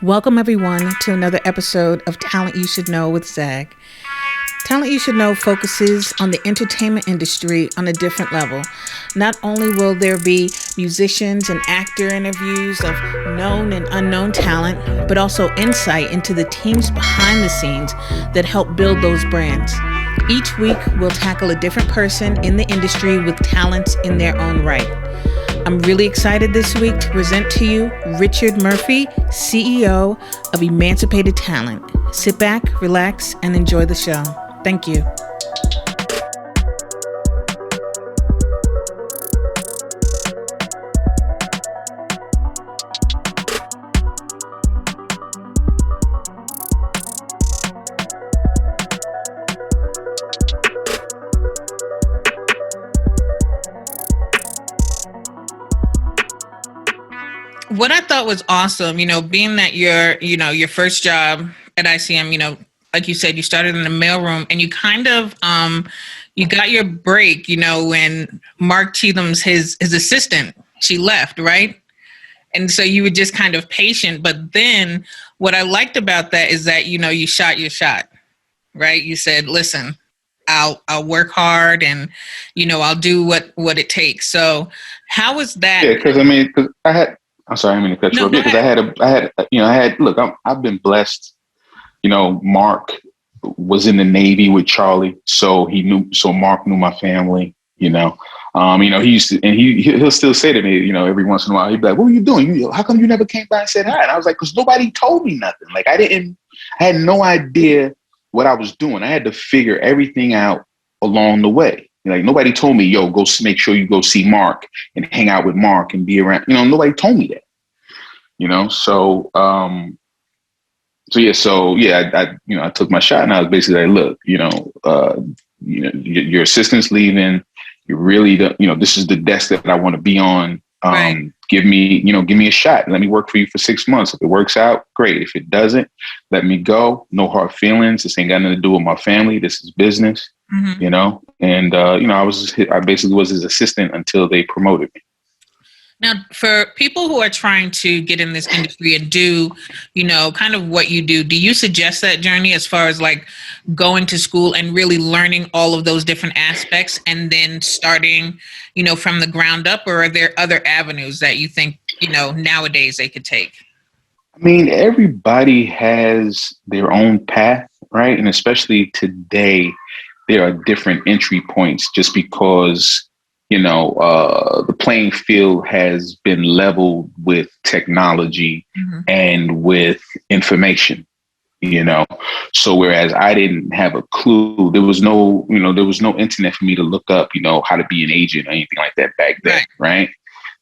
Welcome, everyone, to another episode of Talent You Should Know with Zag. Talent You Should Know focuses on the entertainment industry on a different level. Not only will there be musicians and actor interviews of known and unknown talent, but also insight into the teams behind the scenes that help build those brands. Each week, we'll tackle a different person in the industry with talents in their own right. I'm really excited this week to present to you Richard Murphy, CEO of Emancipated Talent. Sit back, relax, and enjoy the show. Thank you. What I thought was awesome, being that your first job at ICM, like you said, you started in the mailroom and you kind of, you got your break, when Mark Cheatham's his assistant, she left, right? And so you were just kind of patient. But then what I liked about that is that, you shot your shot, right? You said, listen, I'll work hard and, I'll do what it takes. So how was that? Yeah, because I'm sorry, I mean to cut you No, off. go Because ahead. look, I've been blessed. Mark was in the Navy with Charlie, so Mark knew my family. He used to, and he'll still say to me, every once in a while, he'd be like, "What were you doing? How come you never came by and said hi?" And I was like, "Because nobody told me nothing. Like I had no idea what I was doing. I had to figure everything out along the way. Like nobody told me, yo, make sure you go see Mark and hang out with Mark and be around. Nobody told me that. I took my shot and I was basically like, look, your assistant's leaving. You really don't, this is the desk that I want to be on. Right. Give me a shot. Let me work for you for 6 months. If it works out, great. If it doesn't, let me go. No hard feelings. This ain't got nothing to do with my family. This is business, Mm-hmm. I basically was his assistant until they promoted me. Now, for people who are trying to get in this industry and do, kind of what you do you suggest that journey as far as like going to school and really learning all of those different aspects and then starting, from the ground up? Or are there other avenues that you think, nowadays they could take? I mean, everybody has their own path, right? And especially today, there are different entry points just because, the playing field has been leveled with technology Mm-hmm. and with information, you know. So whereas I didn't have a clue, there was no internet for me to look up, how to be an agent or anything like that back then, right?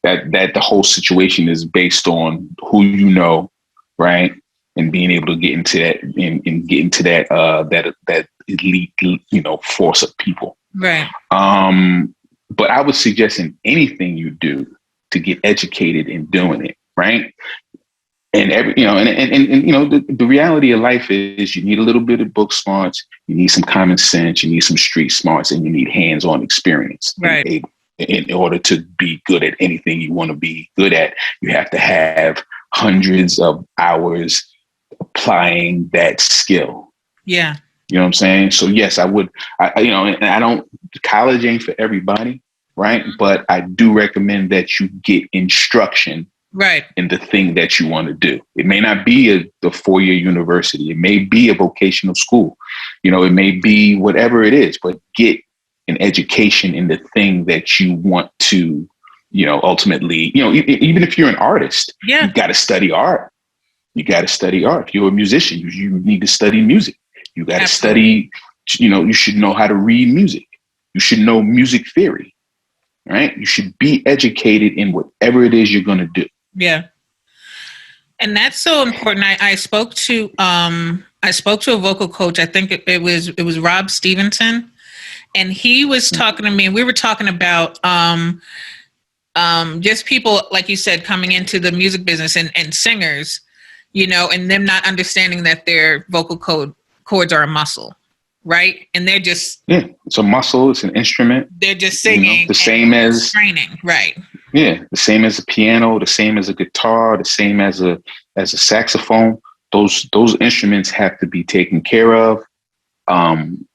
That the whole situation is based on who you know, right? And being able to get into that and get into that elite, force of people. Right. But I would suggest in anything you do to get educated in doing it, right? And the reality of life is you need a little bit of book smarts, you need some common sense, you need some street smarts, and you need hands-on experience. Right. In order to be good at anything you want to be good at, you have to have hundreds of hours applying that skill. Yeah. You know what I'm saying? So yes, I would, and I don't, college ain't for everybody, right? But I do recommend that you get instruction Right. in the thing that you want to do. It may not be the 4-year university. It may be a vocational school. It may be whatever it is, but get an education in the thing that you want to, ultimately, even if you're an artist, Yeah. you got to study art. You got to study art. If you're a musician, you need to study music. You got to study, you should know how to read music. You should know music theory, right? You should be educated in whatever it is you're going to do. Yeah. And that's so important. I spoke to a vocal coach. I think it was Rob Stevenson, and he was talking to me, and we were talking about just people, like you said, coming into the music business and singers, and them not understanding that their vocal cords are a muscle, right? And they're just Yeah, it's a muscle. It's an instrument. singing The and same as straining, right? yeah, the same as a piano, the same as a guitar, the same as a saxophone. Those instruments have to be taken care of. And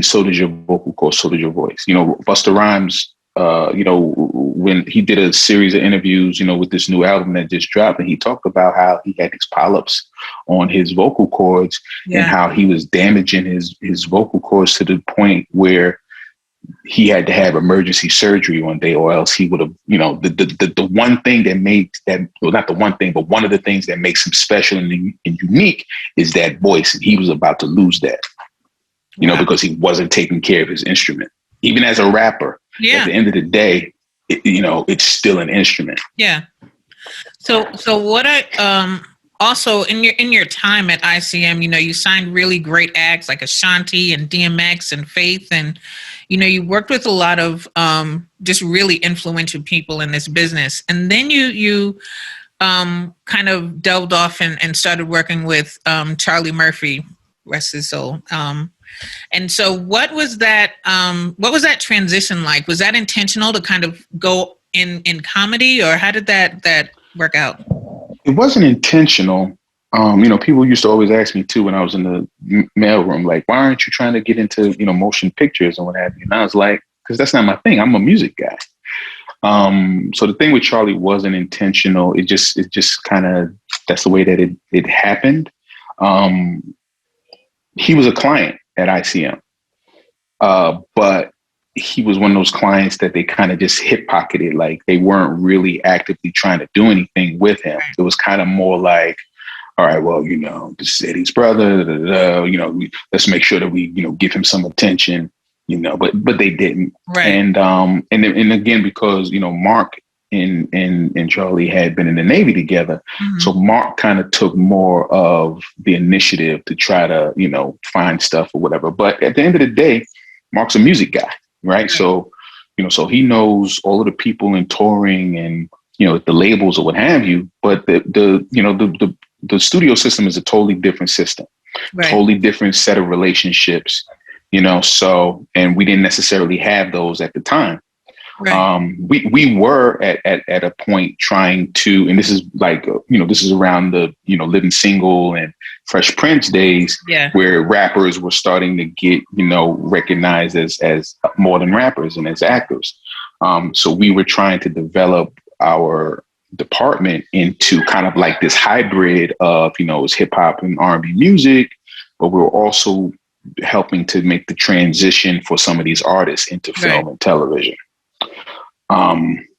so does your vocal cord, so does your voice. Busta Rhymes, when he did a series of interviews, with this new album that just dropped, and he talked about how he had these polyps on his vocal cords and how he was damaging his vocal cords to the point where he had to have emergency surgery one day, or else he would have, the one thing that makes that, well, not the one thing, but one of the things that makes him special and unique is that voice. And he was about to lose that, because he wasn't taking care of his instrument. Even as a rapper, at the end of the day, it's still an instrument. Yeah. So what also in your time at ICM, you signed really great acts like Ashanti and DMX and Faith, and you worked with a lot of just really influential people in this business. And then you kind of delved off and started working with Charlie Murphy, rest his soul. And so what was that transition like? Was that intentional to kind of go in comedy, or how did that work out? It wasn't intentional. People used to always ask me too when I was in the mailroom, like, why aren't you trying to get into, motion pictures and what have you? And I was like, because that's not my thing. I'm a music guy. So the thing with Charlie wasn't intentional. It just kind of, that's the way that it happened. He was a client at ICM, but he was one of those clients that they kind of just hip pocketed. Like they weren't really actively trying to do anything with him. It was kind of more like, all right, well, this is Eddie's brother, let's make sure that we, give him some attention, but they didn't. Right. And again, because, Mark and Charlie had been in the Navy together. Mm-hmm. So Mark kind of took more of the initiative to try to, find stuff or whatever. But at the end of the day, Mark's a music guy, right? So, so he knows all of the people in touring and, the labels or what have you, but the studio system is a totally different system, totally different set of relationships, so, and we didn't necessarily have those at the time. Right. We were at a point trying to, and this is like, this is around the, Living Single and Fresh Prince days, where rappers were starting to get, recognized as more than rappers and as actors. So we were trying to develop our department into kind of like this hybrid of, it's hip hop and R&B music, but we were also helping to make the transition for some of these artists into film and television.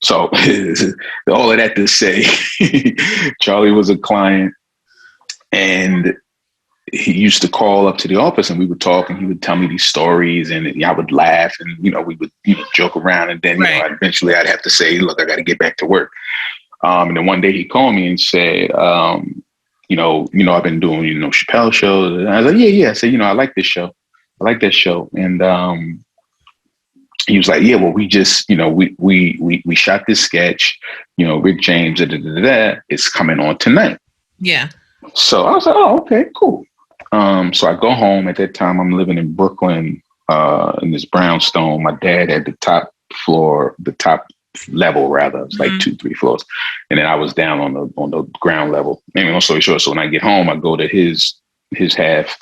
So all of that to say, Charlie was a client, and he used to call up to the office and we would talk, and he would tell me these stories, and I would laugh, and, we would joke around, and then, eventually I'd have to say, look, I got to get back to work. And then one day he called me and said, I've been doing, Chappelle shows. And I was like, yeah. I said, I like this show. I like that show. And, he was like, yeah, well, we just, we shot this sketch, Rick James, it's coming on tonight. Yeah. So I was like, oh, okay, cool. So I go home. At that time, I'm living in Brooklyn, in this brownstone. My dad had the top level, rather. It was like 2-3 floors. And then I was down on the ground level. Maybe long story short, so when I get home, I go to his half.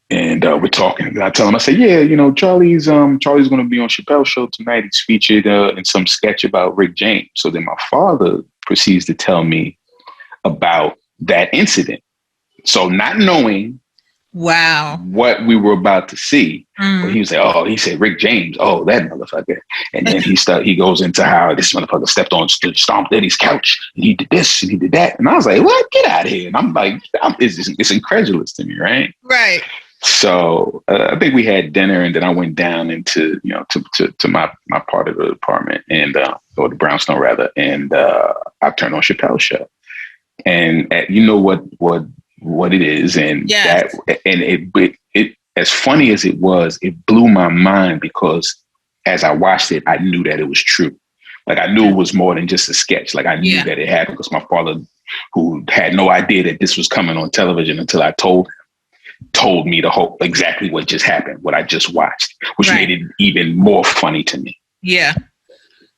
And we're talking, and I tell him, I say, yeah, Charlie's going to be on Chappelle's show tonight. He's featured in some sketch about Rick James. So then my father proceeds to tell me about that incident. So not knowing what we were about to see, but he was like, he said Rick James, that motherfucker. And then he goes into how this motherfucker stomped Eddie's couch, and he did this and he did that. And I was like, what? Get out of here. And I'm like, it's incredulous to me, right? Right. So I think we had dinner, and then I went down into, to my part of the apartment, and or the brownstone rather, and I turned on Chappelle's show, and what it is, and it as funny as it was, it blew my mind, because as I watched it, I knew that it was true. Like I knew it was more than just a sketch. Like I knew that it happened, because my father, who had no idea that this was coming on television until I told him. told me the whole exactly what just happened, what I just watched, which Right. made it even more funny to me. Yeah.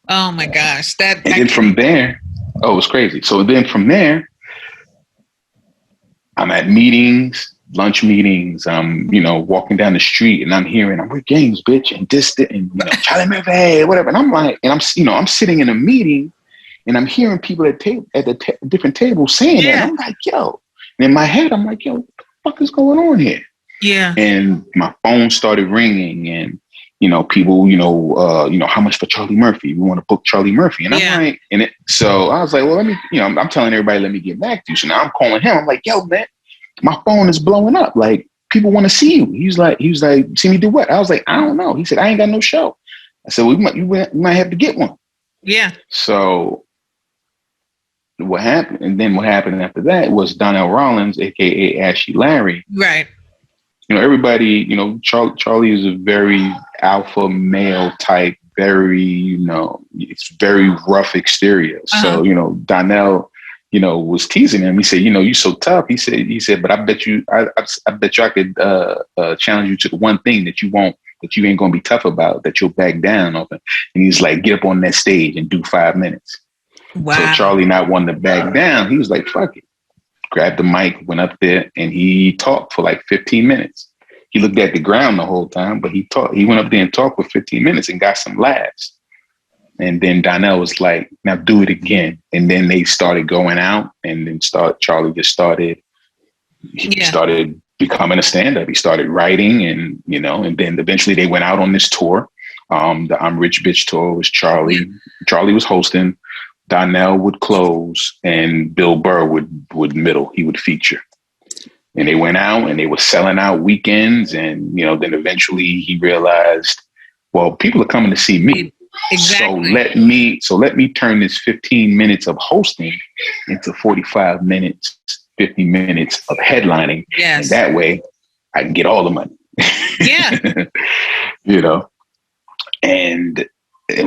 Oh my gosh. That And then from there, oh, it was crazy. So then from there, I'm at meetings, lunch meetings. I'm, walking down the street and I'm hearing, I'm with games, bitch, and this, and Charlie Murphy, hey, whatever. And I'm like, and I'm sitting in a meeting and I'm hearing people at the different tables saying that. And I'm like, yo. And in my head, I'm like, yo, what the fuck is going on here? Yeah. And my phone started ringing, and people, how much for Charlie Murphy? We want to book Charlie Murphy, and I'm like, so I was like, well, let me, I'm telling everybody, let me get back to you. So now I'm calling him. I'm like, yo, man, my phone is blowing up. Like, people want to see you. He was like, see me do what? I was like, I don't know. He said, I ain't got no show. I said, well, we might have to get one. Yeah. So what happened? And then what happened after that was Donnell Rollins, aka Ashy Larry. Right. Everybody, Charlie is a very alpha male type, very, it's very rough exterior. So, Donnell, was teasing him. He said, you so tough. He said, but I bet you I could challenge you to the one thing that you ain't going to be tough about, that you'll back down on. And he's like, get up on that stage and do 5 minutes. Wow. So Charlie not wanting to back down. He was like, fuck it. Grabbed the mic, went up there, and he talked for like 15 minutes. He looked at the ground the whole time, but he went up there and talked for 15 minutes and got some laughs. And then Donnell was like, now do it again. And then they started going out, and then Charlie just started, started becoming a stand-up. He started writing, and, and then eventually they went out on this tour. The I'm Rich Bitch tour was Charlie. Charlie was hosting. Donnell would close, and Bill Burr would middle. He would feature. And they went out and they were selling out weekends. And, then eventually he realized, well, people are coming to see me. Exactly. So let me turn this 15 minutes of hosting into 45 minutes, 50 minutes of headlining. Yes. And that way I can get all the money. Yeah. And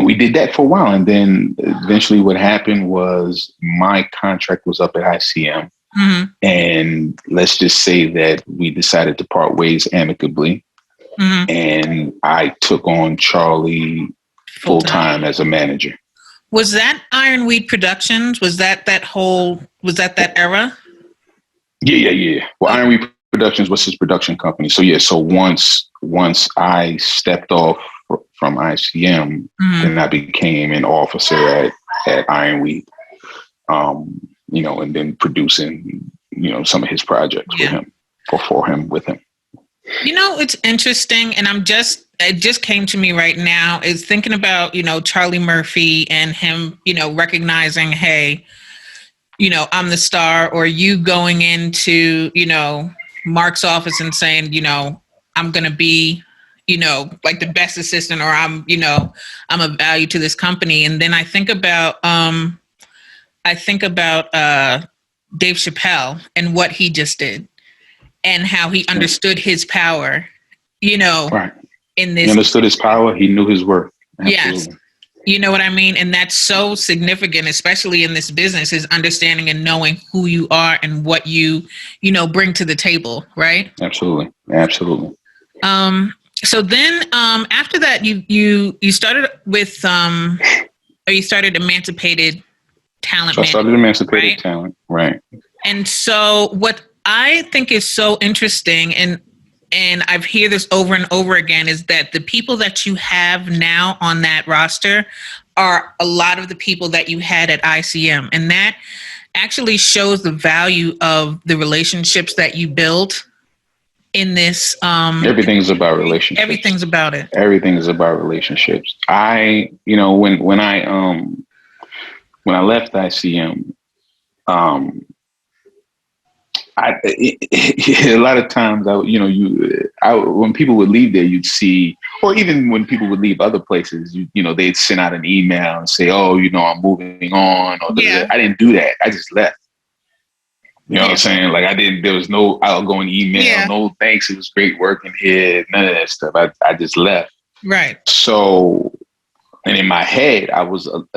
we did that for a while. And then eventually what happened was my contract was up at ICM. Mm-hmm. And let's just say that we decided to part ways amicably. Mm-hmm. And I took on Charlie full time as a manager. Was that Ironweed Productions? Was that era? Yeah. Well, Ironweed Productions was his production company. So so once I stepped off from ICM, then I became an officer at Ironweed, and then producing, some of his projects with him or for him with him. It's interesting, and it just came to me right now, is thinking about, Charlie Murphy and him, recognizing, hey, I'm the star, or you going into, Mark's office and saying, I'm going to be, like the best assistant, or I'm a value to this company. And then I think about Dave Chappelle and what he just did and how he understood his power, right. In this. He understood his power. He knew his worth. Absolutely. Yes. You know what I mean? And that's so significant, especially in this business, is understanding and knowing who you are and what you bring to the table. Right. Absolutely. So then, after that, you started with, or you started Emancipated Talent. So I started Emancipated Talent. Right. And so what I think is so interesting, and I've heard this over and over again, is that the people that you have now on that roster are a lot of the people that you had at ICM. And that actually shows the value of the relationships that you build in this. Everything's about relationships. Everything's about it. Everything is about relationships. When I left ICM, a lot of times, when people would leave there, you'd see, or even when people would leave other places, they'd send out an email and say, "Oh, I'm moving on." Or I didn't do that. I just left. You know what I'm saying? Like there was no outgoing email, no thanks. It was great working here. None of that stuff. I just left. Right. So, and in my head, I was a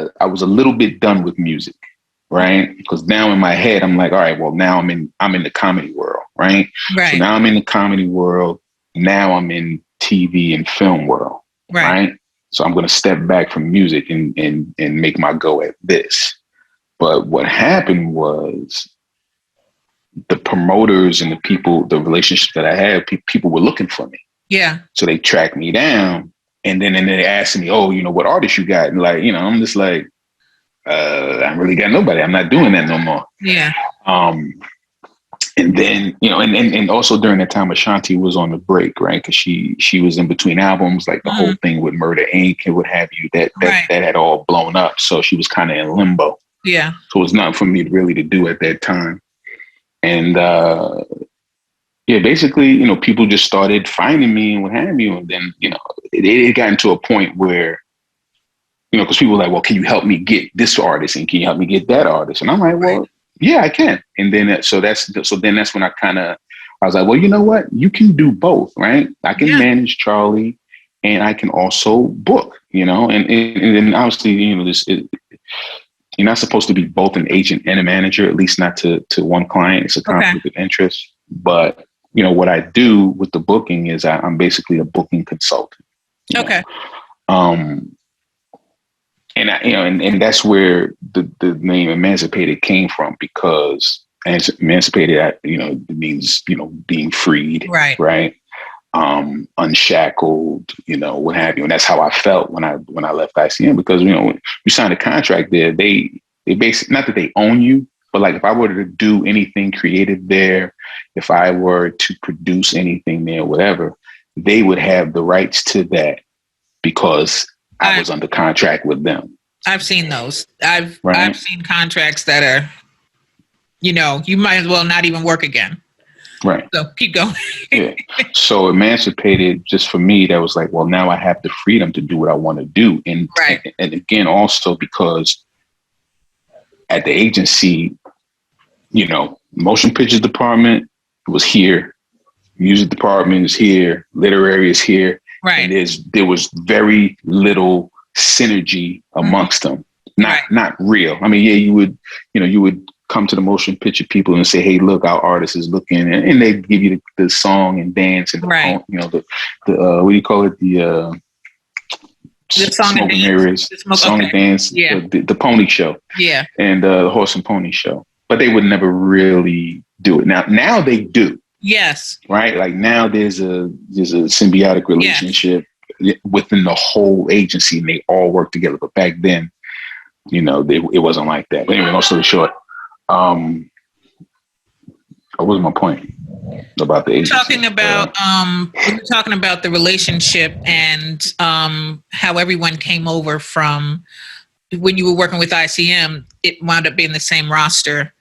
little bit done with music. right? Because now in my head, I'm like, all right, well, now I'm in the comedy world, right? So Right. now I'm in the comedy world. Now I'm in TV and film world, Right. right? So I'm going to step back from music and make my go at this. But what happened was the promoters and the people, the relationships that I had, people were looking for me. Yeah. So they tracked me down, and then they asked me, oh, what artist you got? And like, I'm just like, I really got nobody. I'm not doing that no more. Yeah. And then, and also during that time, Ashanti was on the break, right? Because she was in between albums, like the whole thing with Murder Inc. and what have you, that had all blown up. So she was kind of in limbo. Yeah. So it was nothing for me really to do at that time. And basically, people just started finding me and what have you. And then, it got into a point where, because people were like, well, can you help me get this artist and can you help me get that artist? And I'm like, well, yeah, I can. And then that's when I was like, well, you know what? You can do both, right? I can manage Charlie and I can also book, and then obviously, you're not supposed to be both an agent and a manager, at least not to one client. It's a conflict of interest. But, what I do with the booking is I'm basically a booking consultant. Okay. And and that's where the name Emancipated came from, because emancipated, it means, being freed, right? Unshackled, what have you. And that's how I felt when I left ICM, because, when you sign a contract there, they basically, not that they own you, but like if I were to do anything creative there, if I were to produce anything there, whatever, they would have the rights to that because I was under contract with them. I've seen those. I've seen contracts that are, you might as well not even work again. Right. So keep going. Yeah. So Emancipated, just for me, that was like, well, now I have the freedom to do what I want to do. And again, also because at the agency, motion pictures department was here, music department is here, literary is here. Right. And there was very little synergy amongst them. Not real. I mean, yeah, you would come to the motion picture people and say, hey, look, our artist is looking, and they give you the song and dance and the what do you call it? The song and dance. Song and dance. Yeah. The pony show. Yeah. And the horse and pony show. But they would never really do it. Now they do. Yes. Right. Like now there's a symbiotic relationship within the whole agency, and they all work together. But back then, it wasn't like that. But anyway, long story short, what was my point about the agency? We were talking about the relationship and how everyone came over from when you were working with ICM. It wound up being the same roster.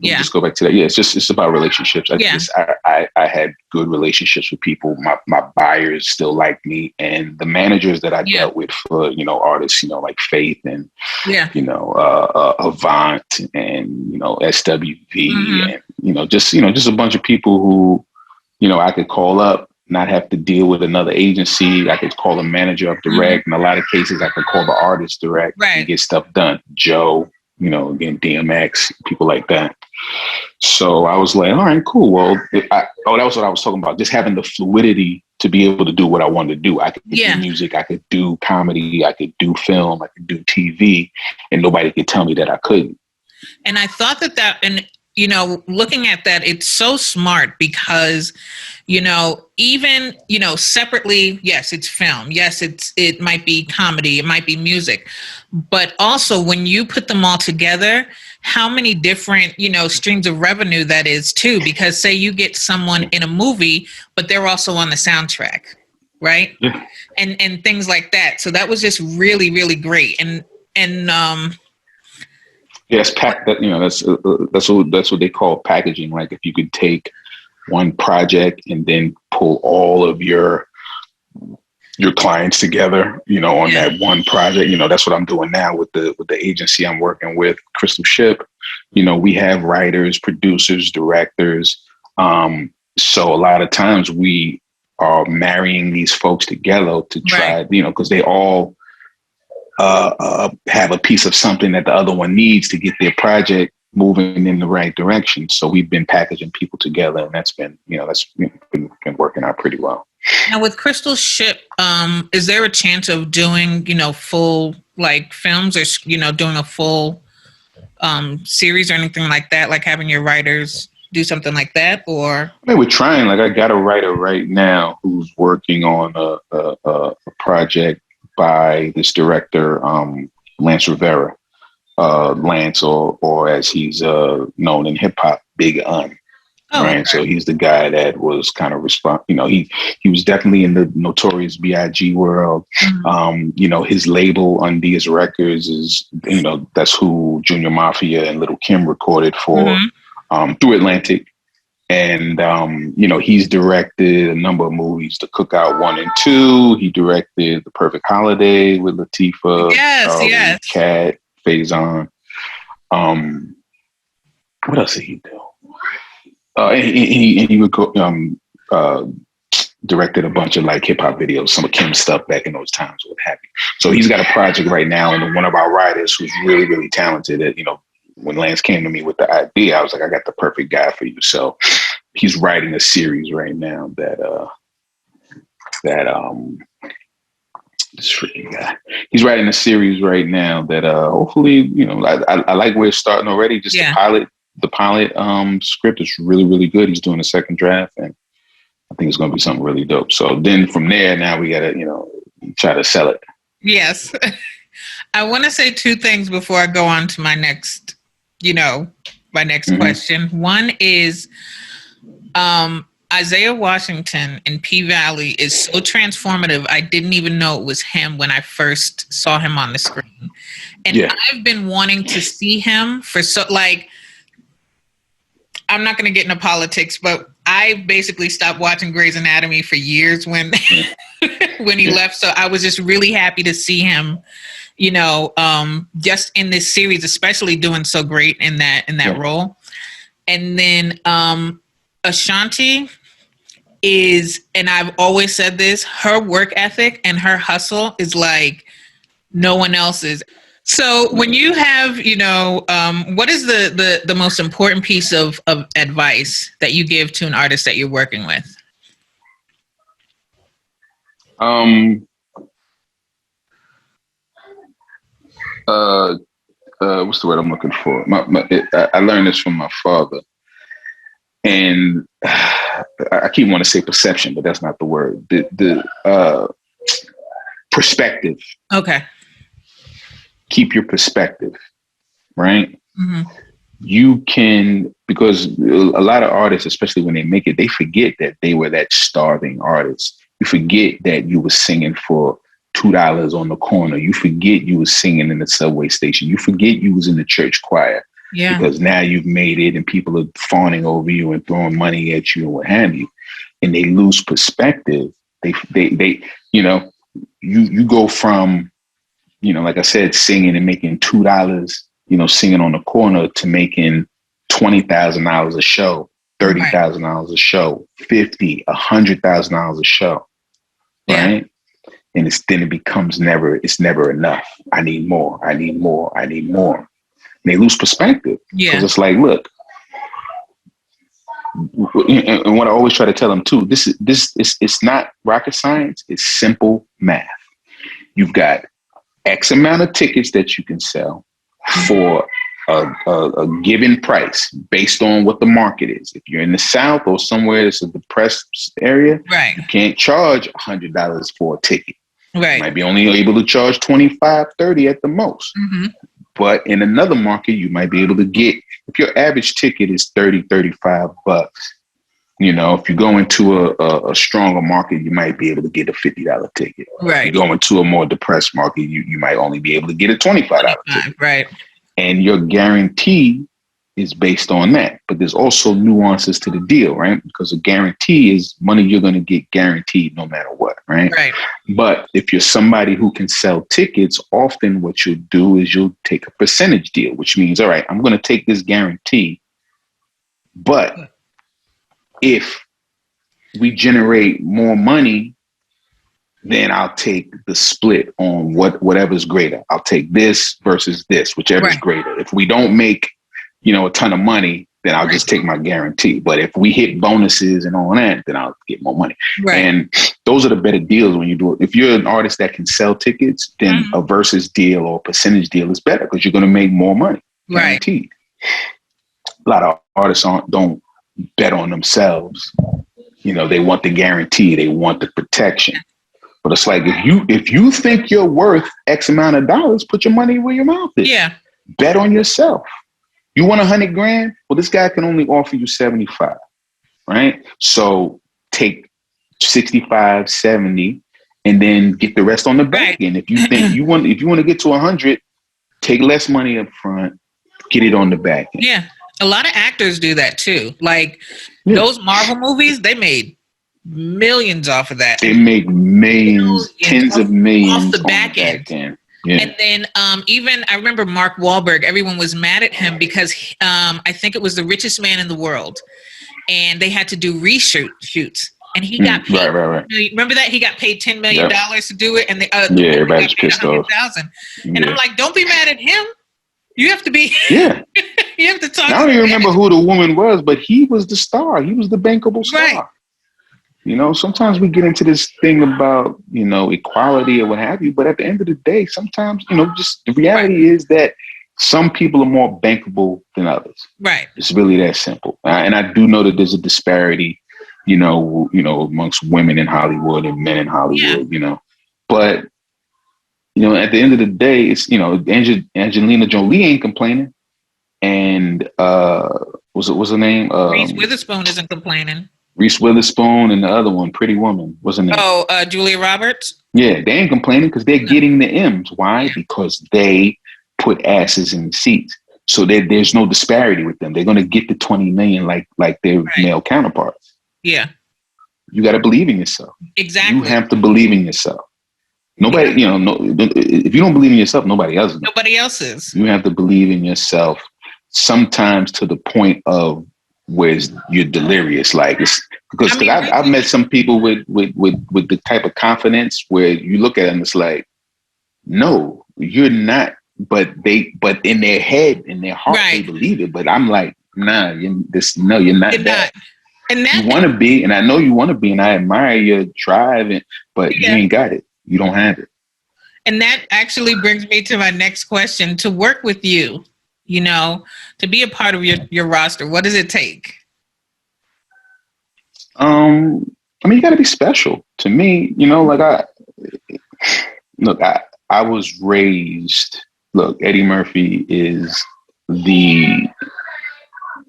Just go back to that. Yeah, it's about relationships. I had good relationships with people. My buyers still like me, and the managers that I dealt with for artists, like Faith and Avant and SWV and just a bunch of people who I could call up, not have to deal with another agency. I could call a manager up direct. In a lot of cases, I could call the artist direct and get stuff done. Joe. Again, DMX, people like that. So I was like, all right, cool. Well, that was what I was talking about. Just having the fluidity to be able to do what I wanted to do. I could do music, I could do comedy, I could do film, I could do TV, and nobody could tell me that I couldn't. And I thought and looking at that, it's so smart because, even, separately, yes, it's film. Yes, it might be comedy. It might be music. But also when you put them all together, how many different, streams of revenue that is too, because say you get someone in a movie, but they're also on the soundtrack, right? Yeah. And things like that. So that was just really, really great. Yes, that's what they call packaging. Like if you could take one project and then pull all of your clients together, on that one project. That's what I'm doing now with the agency I'm working with, Crystal Ship. We have writers, producers, directors. So a lot of times we are marrying these folks together to try, because they all have a piece of something that the other one needs to get their project moving in the right direction. So we've been packaging people together, and that's been, been working out pretty well. Now with Crystal Ship, is there a chance of doing, full like films, or doing a full series or anything like that, like having your writers do something like that? Or I mean, we're trying. Like, I got a writer right now who's working on a project by this director, Lance Rivera, Lance, or as he's known in hip hop, Big Un. Right. okay. So he's the guy that was kind of he was definitely in the Notorious B.I.G. world. His label, Undies Records, is, that's who Junior Mafia and Little Kim recorded for, through Atlantic. And, he's directed a number of movies, The Cookout 1 and 2. He directed The Perfect Holiday with Latifah, Charlie, Cat, Faizon. What else did he do? He directed a bunch of like hip hop videos, some of Kim's stuff back in those times, what have you. So he's got a project right now, and one of our writers who's really, really talented. When Lance came to me with the idea, I was like, I got the perfect guy for you. So he's writing a series right now that this freaking guy. He's writing a series right now that hopefully, I like where it's starting already. Just the pilot script is really, really good. He's doing a second draft, and I think it's going to be something really dope. So then from there, now we got to, try to sell it. Yes. I want to say two things before I go on to my next, question. One is Isaiah Washington in P Valley is so transformative. I didn't even know it was him when I first saw him on the screen. And I've been wanting to see him for I'm not going to get into politics, but I basically stopped watching Grey's Anatomy for years when when he left. So I was just really happy to see him, just in this series, especially doing so great in that role. And then Ashanti is, and I've always said this, her work ethic and her hustle is like no one else's. So when you have, what is the most important piece of advice that you give to an artist that you're working with? What's the word I'm looking for? I learned this from my father, and I keep wanting to say perception, but that's not the word. The perspective. Okay. Keep your perspective, right? You can, because a lot of artists, especially when they make it, they forget that they were that starving artist. You forget that you were singing for $2 on the corner. You forget you was singing in the subway station. You forget you was in the church choir. Yeah. Because now you've made it and people are fawning over you and throwing money at you and what have you. And they lose perspective. They you go from, like I said, singing and making $2, singing on the corner, to making $20,000 a show, $30,000 a show, $50,000, $100,000 a show, right? And then it becomes it's never enough. I need more. I need more. I need more. And they lose perspective, because it's like, look, and what I always try to tell them too, it's not rocket science. It's simple math. You've got X amount of tickets that you can sell for a given price based on what the market is. If you're in the South or somewhere that's a depressed area, right, you can't charge $100 for a ticket. Right. You might be only able to charge $25, $30 at the most. But in another market, you might be able to get, if your average ticket is $30, $35, if you go into a stronger market, you might be able to get a $50 ticket. Right. If you go into a more depressed market, you might only be able to get a $25 ticket. Right. And your guarantee is based on that. But there's also nuances to the deal, right? Because a guarantee is money you're going to get guaranteed no matter what, right? Right. But if you're somebody who can sell tickets, often what you'll do is you'll take a percentage deal, which means, all right, I'm going to take this guarantee, but if we generate more money then I'll take the split on whatever's greater. I'll take this versus this, whichever's Right. greater. If we don't make, a ton of money, then I'll just take my guarantee. But if we hit bonuses and all that, then I'll get more money. Right. And those are the better deals when you do it. If you're an artist that can sell tickets, then a versus deal or a percentage deal is better because you're going to make more money, guaranteed. A lot of artists don't bet on themselves. They want the guarantee, they want the protection. But it's like if you think you're worth X amount of dollars, put your money where your mouth is. Yeah. Bet on yourself. You want $100,000? Well, this guy can only offer you 75, right? So take 65, 70, and then get the rest on the back end. If you think if you want to get to 100, take less money up front, get it on the back end. Yeah. A lot of actors do that too. Like those Marvel movies, they made millions off of that. They make millions, tens of millions off the back end. Yeah. And then even I remember Mark Wahlberg, everyone was mad at him because I think it was The Richest Man in the World. And they had to do reshoots. And he got paid. Right. Remember that? He got paid $10 million to do it. And everybody's pissed off. And I'm like, don't be mad at him. You have to be. Yeah. You have to talk. I don't even remember who the woman was, but he was the star. He was the bankable star. Right. Sometimes we get into this thing about, equality or what have you. But at the end of the day, sometimes, just the reality is that some people are more bankable than others. Right. It's really that simple. And I do know that there's a disparity, amongst women in Hollywood and men in Hollywood, But, at the end of the day, it's, Angelina Jolie ain't complaining. And what's her name? Reese Witherspoon isn't complaining. Reese Witherspoon and the other one, Pretty Woman, what's her name? Oh, Julia Roberts? Yeah, they ain't complaining because they're getting the M's. Why? Because they put asses in the seats. So there's no disparity with them. They're going to get the 20 million like their male counterparts. Yeah. You got to believe in yourself. Exactly. You have to believe in yourself. Nobody, if you don't believe in yourself, nobody else is. Nobody else is. You have to believe in yourself sometimes to the point of where you're delirious. Like it's because I've met some people with the type of confidence where you look at them, it's like, no, you're not. But in their head, in their heart, they believe it. But I'm like, nah, you're not you're that. Not. And that you want to be, and I know you want to be, and I admire your drive, but you ain't got it. You don't have it. And that actually brings me to my next question. To work with you, to be a part of your roster, what does it take? You got to be special. To me, I was raised. Look, Eddie Murphy is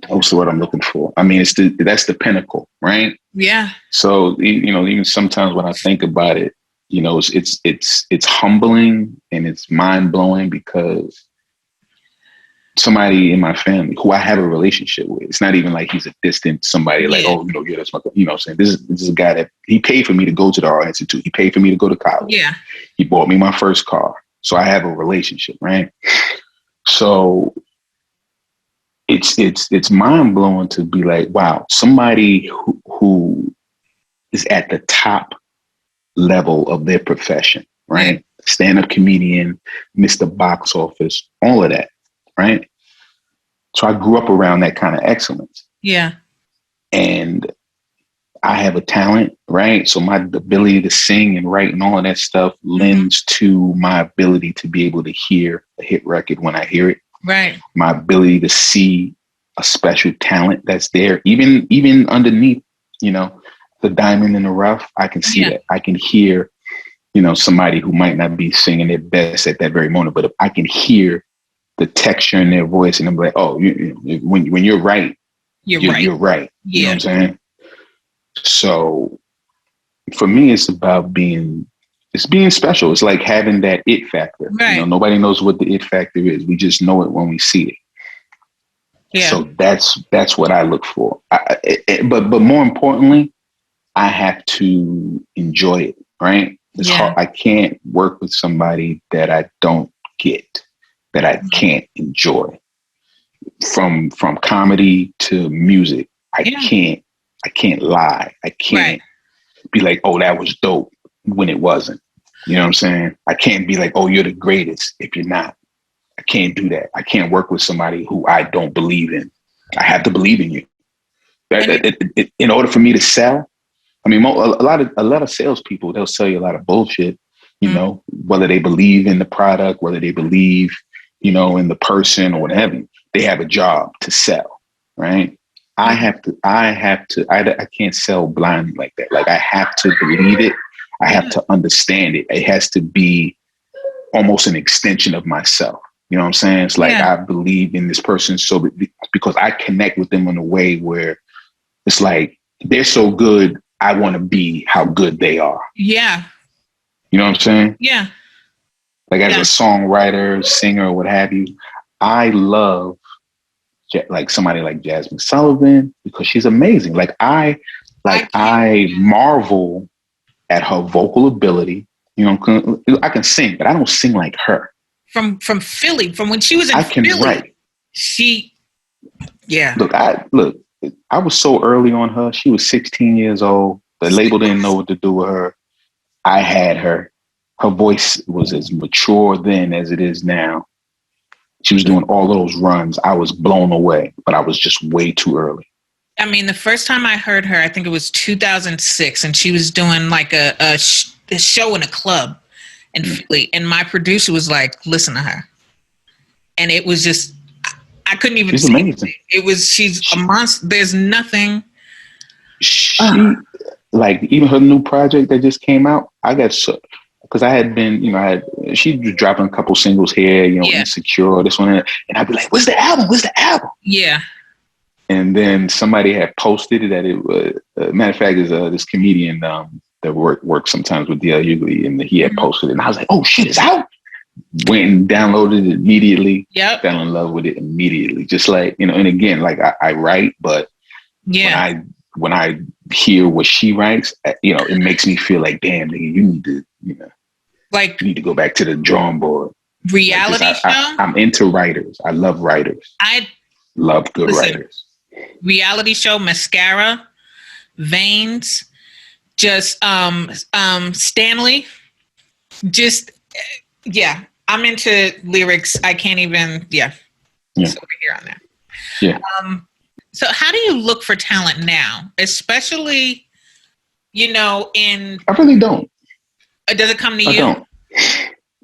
what's the word I'm looking for? That's the pinnacle, right? Yeah. So, even sometimes when I think about it, it's humbling and it's mind blowing because somebody in my family who I have a relationship with, it's not even like he's a distant somebody like, that's my, I'm saying this is a guy that he paid for me to go to the Art Institute. He paid for me to go to college. Yeah. He bought me my first car. So I have a relationship, right? So it's mind blowing to be like, wow, somebody who is at the top level of their profession, right? Stand-up comedian, Mr. Box Office, all of that, right? So I grew up around that kind of excellence. Yeah. And I have a talent, right? So my ability to sing and write and all of that stuff lends to my ability to be able to hear a hit record when I hear it. Right. My ability to see a special talent that's there, even underneath, the diamond in the rough. I can see that. I can hear, somebody who might not be singing their best at that very moment, but if I can hear the texture in their voice, and I'm like, oh, when you're right, you're right. Yeah. You know what I'm saying? So for me, it's about being special. It's like having that it factor. Right. Nobody knows what the it factor is. We just know it when we see it. Yeah. So that's what I look for. But more importantly, I have to enjoy it. Right. It's hard. I can't work with somebody that I don't get, that I can't enjoy. From comedy to music, I can't lie. I can't be like, oh, that was dope. when it wasn't. You know what I'm saying? I can't be like, oh, you're the greatest if you're not. I can't do that. I can't work with somebody who I don't believe in. I have to believe in you. In order for me to sell, I mean, a lot of salespeople, they'll sell you a lot of bullshit. You know, whether they believe in the product, whether they believe, you know, in the person or whatever, they have a job to sell, right? I can't sell blindly like that. Like I have to believe it. I have to understand it. It has to be almost an extension of myself. You know what I'm saying? It's like I believe in this person so because I connect with them in a way where it's like they're so good, I want to be how good they are. Yeah. You know what I'm saying? Yeah. Like as a songwriter, singer, what have you, I love like somebody like Jasmine Sullivan because she's amazing. I marvel at her vocal ability. You know, I can sing, but I don't sing like her. From Philly, from when she was in Philly, write. Look, I was so early on her. She was 16 years old. The label didn't know what to do with her. I had her. Her voice was as mature then as it is now. She was doing all those runs. I was blown away, but I was just way too early. I mean, the first time I heard her, I think it was 2006, and she was doing like a show in a club in Philly, and my producer was like, "Listen to her," and it was just I couldn't even. She's amazing. She's a monster. There's nothing. Like even her new project that just came out, I got so because I had been, you know, she was dropping a couple singles here, you know, Insecure, this one, and I'd be like, "Where's the album? Where's the album?" Yeah. And then somebody had posted that it was. Matter of fact, is this comedian that works sometimes with D.L. Hughley, and he had posted it, and I was like, "Oh shit, it's out!" Went and downloaded it immediately. Yep. Fell in love with it immediately. Just like, you know, and again, like I write, but when I hear what she writes, you know, it makes me feel like, damn, nigga, you need to, you know, like you need to go back to the drawing board. Reality show. I'm into writers. I love writers. I love good writers. Reality show, Mascara, Veins, just Stanley, just I'm into lyrics. I can't even just over here on that. Yeah. So how do you look for talent now, especially, you know, I really don't. Does it come to you? I don't.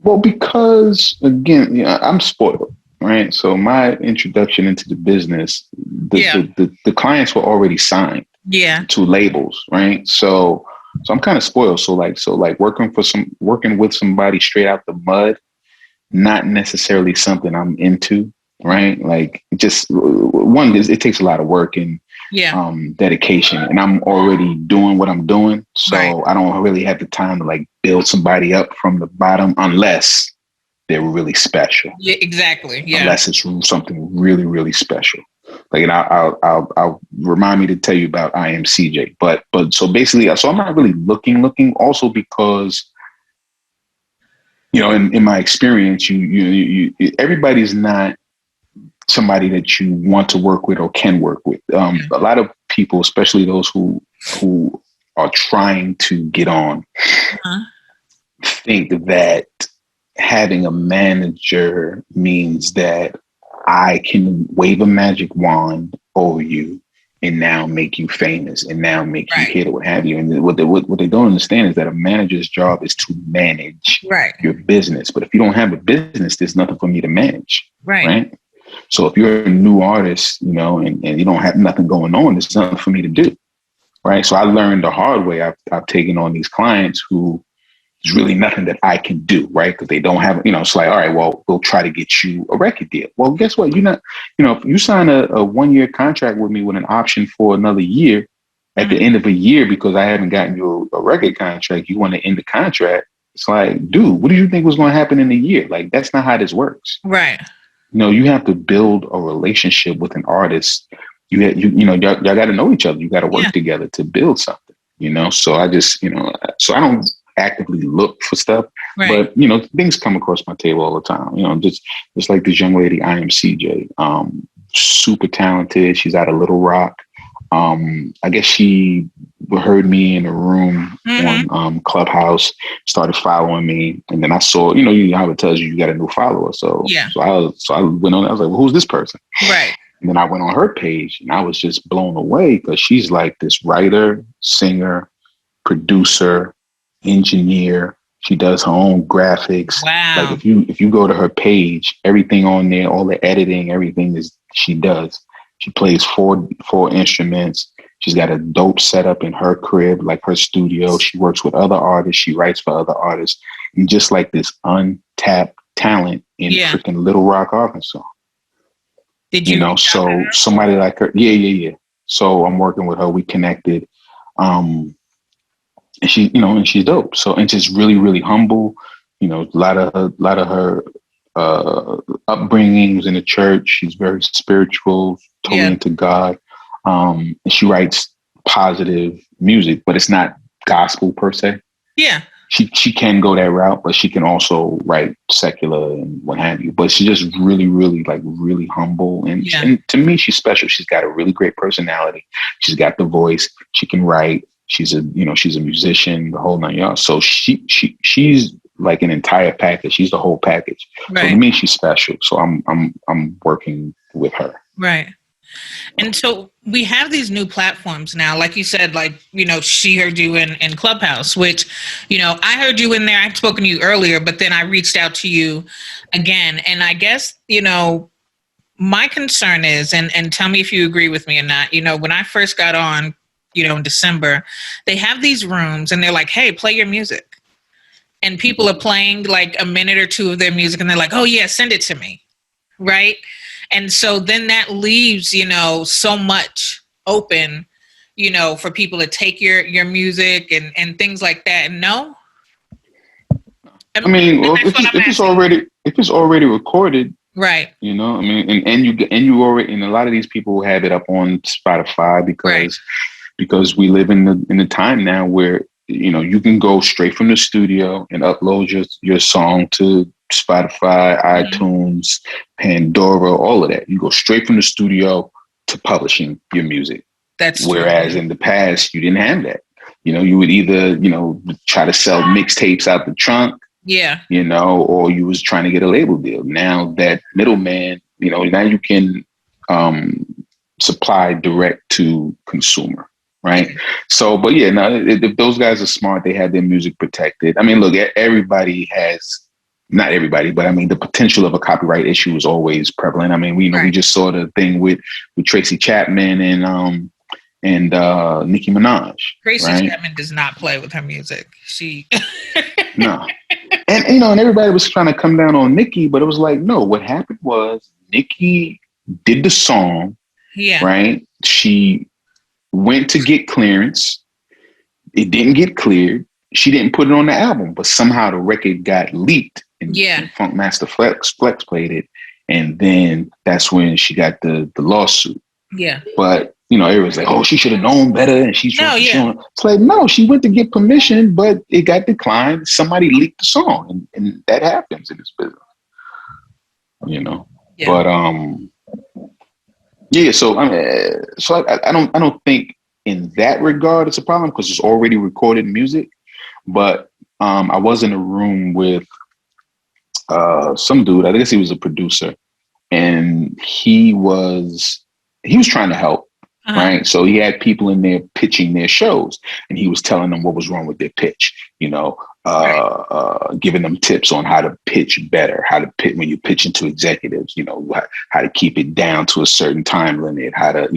Well, because again, you know, I'm spoiled, right? So my introduction into the business, the clients were already signed to labels, right? So I'm kind of spoiled. So working with somebody straight out the mud, not necessarily something I'm into, right? Like just one, it takes a lot of work and dedication, and I'm already doing what I'm doing. So I don't really have the time to like build somebody up from the bottom unless they're really special. Yeah, exactly. Yeah. Unless it's something really, really special. Like, and I'll remind me to tell you about I Am CJ. But so basically, so I'm not really looking also because, you know, in my experience, you everybody's not somebody that you want to work with or can work with. A lot of people, especially those who are trying to get on, think that having a manager means that I can wave a magic wand over you and now make you famous and now make you hit or what have you. And what they don't understand is that a manager's job is to manage your business. But if you don't have a business, there's nothing for me to manage. Right. So if you're a new artist, you know, and you don't have nothing going on, there's nothing for me to do. Right. So I learned the hard way. I've taken on these clients who there's really nothing that I can do, right? Because they don't have, you know, it's like, all right, well, we'll try to get you a record deal. Well, guess what? You're not, you know, if you sign a 1-year contract with me with an option for another year, at the end of a year, because I haven't gotten you a record contract, you want to end the contract. It's like, dude, what do you think was going to happen in a year? Like, that's not how this works. Right. You know, you have to build a relationship with an artist. You know, y'all got to know each other. You got to work together to build something, you know? So I just, you know, so I don't actively look for stuff, but you know, things come across my table all the time. You know, just like this young lady, I Am CJ, super talented. She's out of Little Rock. I guess she heard me in a room Mm-hmm. on Clubhouse, started following me, and then I saw, you know how it tells you got a new follower. So Yeah. I went on. I was like, well, who's this person? Right. And then I went on her page, and I was just blown away because she's like this writer, singer, producer, engineer. She does her own graphics. Like Wow. if you go to her page, everything on there, all the editing, everything is she does. She plays four instruments. She's got a dope setup in her crib, like her studio. She works with other artists. She writes for other artists. And just like this untapped talent in Yeah. freaking Little Rock, Arkansas. Did you reach out to So her? somebody like her, yeah. So I'm working with her. We connected. Um, and and she's dope. So, and she's really, really humble. A lot of her upbringing was in the church. She's very spiritual, totally Yeah. into God. And she writes positive music, but it's not gospel per se. Yeah. She can go that route, but she can also write secular and what have you. But she's just really, really like really humble, and Yeah. and to me, she's special. She's got a really great personality. She's got the voice. She can write. She's a musician, the whole nine yards. So she's like an entire package. She's the whole package. So to Right. me, she's special. So I'm working with her. Right. And so we have these new platforms now, like you said, like, she heard you in Clubhouse, which, I heard you in there. I'd spoken to you earlier, but then I reached out to you again. And I guess, my concern is, and tell me if you agree with me or not, when I first got on, in December, they have these rooms and they're like, hey, play your music. And people are playing like a minute or two of their music and they're like, oh, yeah, send it to me. Right. And so then that leaves, so much open, for people to take your music and things like that. And no, I mean, well, that's what I'm if it's asking. already recorded, Right. I mean, and you already, and a lot of these people have it up on Spotify Right. because we live in the time now where you can go straight from the studio and upload your song to Spotify, Mhm. iTunes, Pandora, all of that. You go straight from the studio to publishing your music. That's true. Whereas in the past, you didn't have that. You would either try to sell mixtapes out the trunk, Yeah. or you was trying to get a label deal. Now that middleman, now you can um, supply direct to consumer, right? Yeah. So, but yeah, no, if those guys are smart, they have their music protected. I mean, look, everybody has, not everybody, but I mean, the potential of a copyright issue is always prevalent. I mean, we Right. just saw the thing with Tracy Chapman and Nicki Minaj, Tracy right? Chapman does not play with her music. She. No, and and everybody was trying to come down on Nicki, but it was like, no, what happened was Nicki did the song, Yeah. right? She went to get clearance. It didn't get cleared. She didn't put it on the album, but somehow the record got leaked Yeah. and Funk Master Flex played it. And then that's when she got the lawsuit. Yeah. But everyone's like, "Oh, she should have known better," and she's No. Yeah. showing. It's like, no, she went to get permission, but it got declined. Somebody leaked the song, and that happens in this business, you know. Yeah. But yeah. So I don't think in that regard it's a problem because it's already recorded music. But I was in a room with some dude. I guess he was a producer, and he was trying to help. Uh-huh. Right. So he had people in there pitching their shows and he was telling them what was wrong with their pitch, Right. giving them tips on how to pitch better, how to pitch when you pitch into executives, how to keep it down to a certain time limit, how to,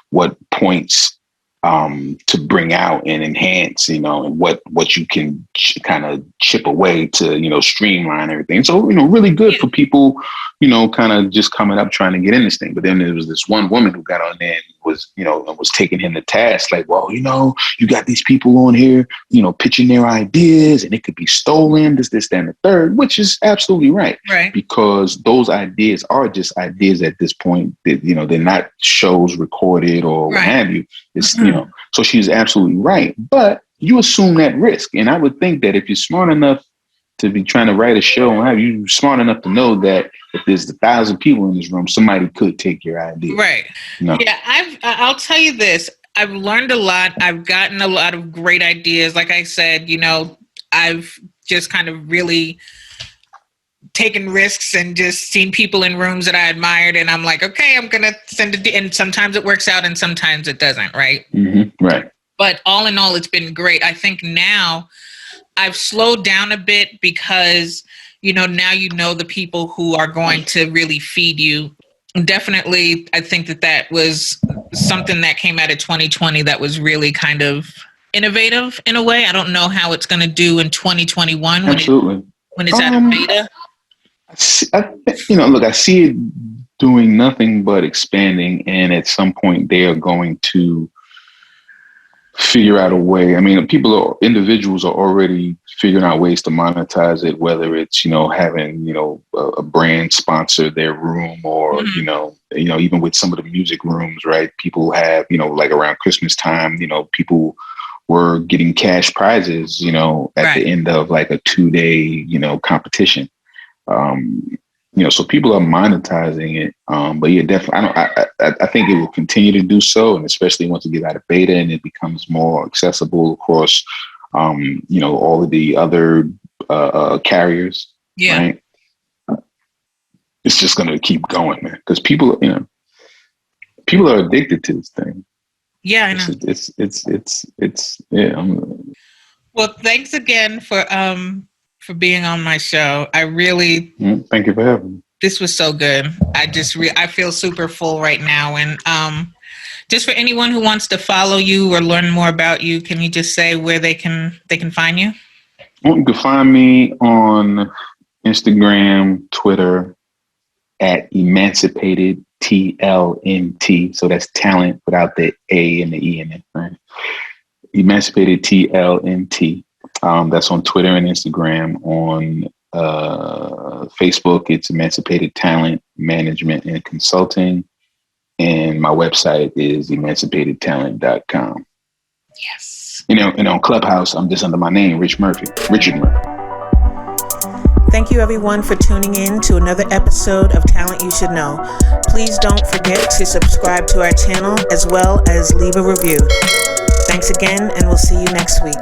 what points to bring out and enhance, and what you can kind of chip away to, streamline everything. So, really good Yeah. for people, kind of just coming up trying to get in this thing. But then there was this one woman who got on there and was taking him to task, like, well, you got these people on here, pitching their ideas and it could be stolen, this, that, and the third, which is absolutely right. Right. Because those ideas are just ideas at this point that, they're not shows recorded or what Right. have you. It's, so she's absolutely right. But you assume that risk. And I would think that if you're smart enough to be trying to write a show, and you're smart enough to know that if there's 1,000 people in this room, somebody could take your idea. Right. No. Yeah. I'll tell you this. I've learned a lot. I've gotten a lot of great ideas. Like I said, I've just kind of really taken risks and just seen people in rooms that I admired, and I'm like, okay, I'm gonna send it. And sometimes it works out, and sometimes it doesn't. Right. Mm-hmm. Right. But all in all, it's been great. I think now I've slowed down a bit because now the people who are going to really feed you. Definitely, I think that was something that came out of 2020 that was really kind of innovative in a way. I don't know how it's going to do in 2021 Absolutely. when it's out of beta. Look, I see it doing nothing but expanding, and at some point they are going to figure out a way. I mean, individuals are already figuring out ways to monetize it, whether it's, having, a brand sponsor their room, or, Mm-hmm. Even with some of the music rooms, right? People have, like around Christmas time, people were getting cash prizes, at the end of like a 2-day, competition. So people are monetizing it. But yeah, definitely, I think it will continue to do so, and especially once it gets out of beta and it becomes more accessible across, all of the other carriers. Yeah. Right. It's just going to keep going, man, because people are addicted to this thing. Yeah, I know. It's yeah. Well, thanks again for being on my show. I really thank you for having me. This was so good. I feel super full right now, and just for anyone who wants to follow you or learn more about you, can you just say where they can find you? You can find me on Instagram, Twitter at Emancipated TLNT. So that's talent without the A and the E in it, right? Emancipated TLNT. That's on Twitter and Instagram. On Facebook, it's Emancipated Talent Management and Consulting. And my website is emancipatedtalent.com. Yes. And on Clubhouse, I'm just under my name, Richard Murphy. Thank you, everyone, for tuning in to another episode of Talent You Should Know. Please don't forget to subscribe to our channel as well as leave a review. Thanks again, and we'll see you next week.